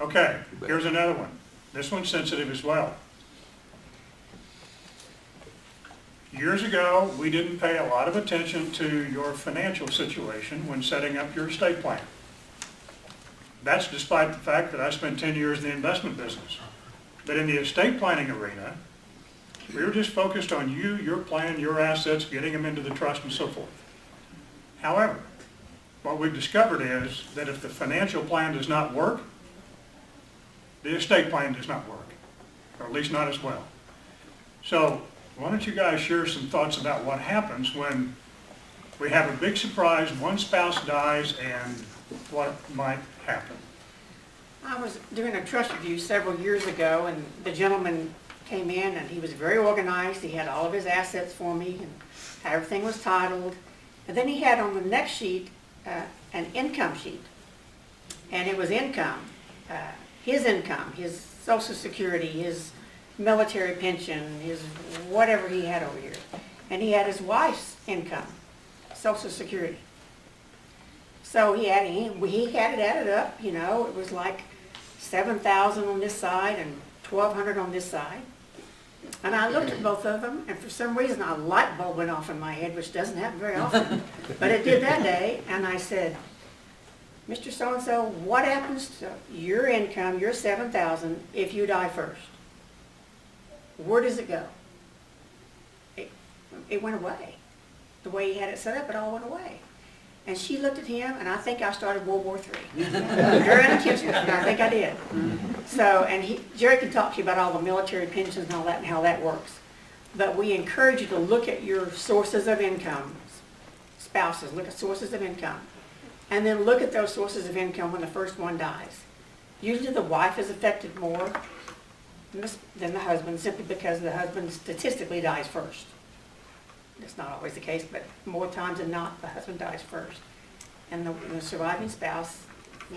Okay, here's another one. This one's sensitive as well. Years ago, we didn't pay a lot of attention to your financial situation when setting up your estate plan. That's despite the fact that I spent 10 years in the investment business. But in the estate planning arena, we were just focused on you, your plan, your assets, getting them into the trust and so forth. However, what we've discovered is that if the financial plan does not work, the estate plan does not work, or at least not as well. So why don't you guys share some thoughts about what happens when we have a big surprise, one spouse dies, and what might happen? I was doing a trust review several years ago, and the gentleman came in and he was very organized. He had all of his assets for me and everything was titled. And then he had on the next sheet an income sheet. And it was income, his Social Security, his military pension, his whatever he had over here. And he had his wife's income, Social Security. So he had it added up, you know, it was like $7,000 on this side and $1,200 on this side. And I looked at both of them, and for some reason a light bulb went off in my head, which doesn't happen very often, but it did that day. And I said, Mr. So-and-so, what happens to your income, your $7,000, if you die first? Where does it go? It went away. The way he had it set up, it all went away. And she looked at him, and I think I started World War III. During the kitchen, and I think I did. So, and Jerry can talk to you about all the military pensions and all that and how that works. But we encourage you to look at your sources of income. Spouses, look at sources of income. And then look at those sources of income when the first one dies. Usually the wife is affected more than the husband, simply because the husband statistically dies first. That's not always the case, but more times than not, the husband dies first. And the surviving spouse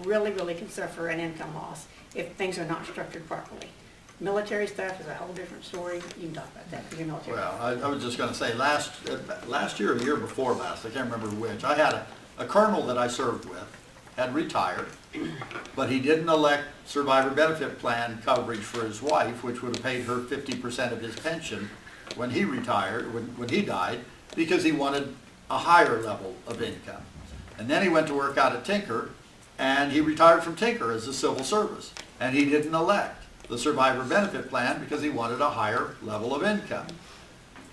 really, really can suffer an income loss if things are not structured properly. Military stuff is a whole different story. You can talk about that because you're military. Well, I was just going to say, last year or the year before last, I can't remember which, I had a colonel that I served with, had retired, but he didn't elect survivor benefit plan coverage for his wife, which would have paid her 50% of his pension when he retired, when he died, because he wanted a higher level of income. And then he went to work out at Tinker, and he retired from Tinker as a civil service. And he didn't elect the survivor benefit plan because he wanted a higher level of income.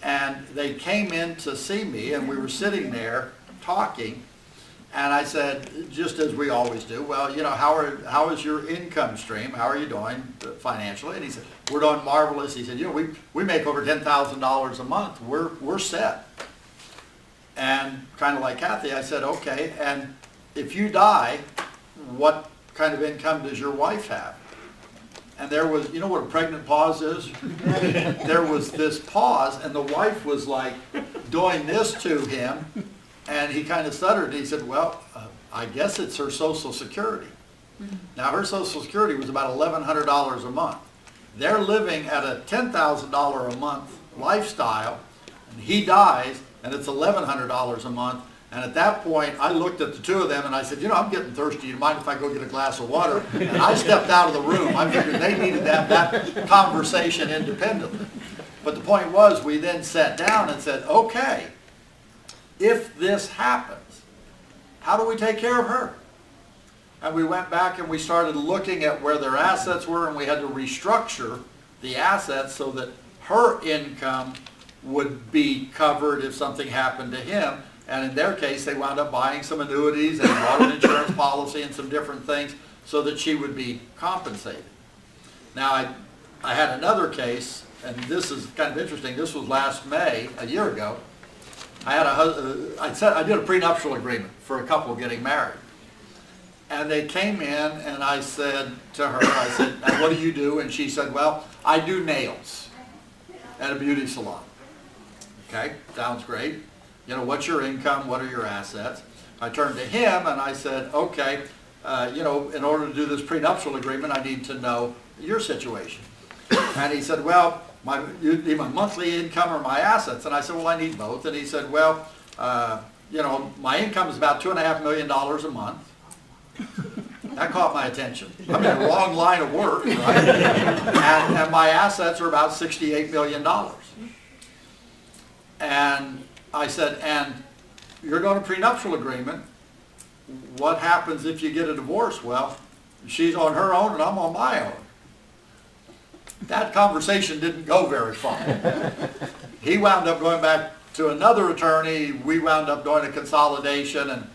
And they came in to see me, and we were sitting there talking, and I said, just as we always do, well, you know, how is your income stream? How are you doing financially? And he said, we're doing marvelous. He said, you know, we make over $10,000 a month. We're set. And kind of like Kathy, I said, okay, and if you die, what kind of income does your wife have? And there was, you know what a pregnant pause is? There was this pause, and the wife was like doing this to him. And he kind of stuttered. He said, well, I guess it's her Social Security. Now, her Social Security was about $1,100 a month. They're living at a $10,000 a month lifestyle, and he dies, and it's $1,100 a month. And at that point, I looked at the two of them, and I said, you know, I'm getting thirsty. Do you mind if I go get a glass of water? And I stepped out of the room. I figured they needed to have that conversation independently. But the point was, we then sat down and said, okay, if this happens, how do we take care of her? And we went back and we started looking at where their assets were, and we had to restructure the assets so that her income would be covered if something happened to him. And in their case, they wound up buying some annuities and bought an insurance policy and some different things so that she would be compensated. Now, I had another case, and this is kind of interesting. This was last May, a year ago. I did a prenuptial agreement for a couple getting married. And they came in, and I said to her, I said, and what do you do? And she said, well, I do nails at a beauty salon. Okay, sounds great. You know, what's your income? What are your assets? I turned to him, and I said, okay, you know, in order to do this prenuptial agreement, I need to know your situation. And he said, well, you need my monthly income or my assets? And I said, well, I need both. And he said, well, you know, my income is about $2.5 million a month. That caught my attention. I'm in the wrong line of work, right? And my assets are about $68 million. And I said, and you're going to prenuptial agreement. What happens if you get a divorce? Well, she's on her own and I'm on my own. That conversation didn't go very far. He wound up going back to another attorney. We wound up doing a consolidation, and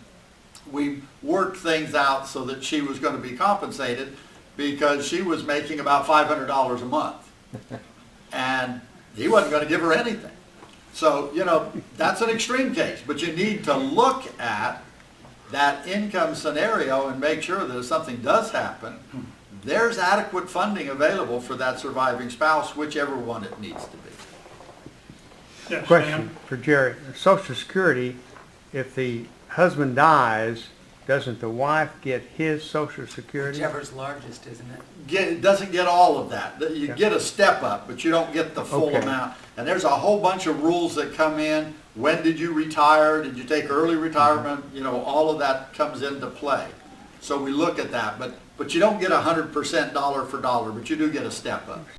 we worked things out so that she was going to be compensated because she was making about $500 a month. And he wasn't going to give her anything. So, you know, that's an extreme case, but you need to look at that income scenario and make sure that if something does happen, there's adequate funding available for that surviving spouse, whichever one it needs to be. Yes, Question ma'am. for Jerry. Social Security, if the husband dies, doesn't the wife get his Social Security? Whichever's largest, isn't it? It doesn't get all of that. You Yeah. get a step up, but you don't get the full Okay. amount. And there's a whole bunch of rules that come in. When did you retire? Did you take early retirement? You know, all of that comes into play. So we look at that, but you don't get 100% dollar for dollar, but you do get a step up.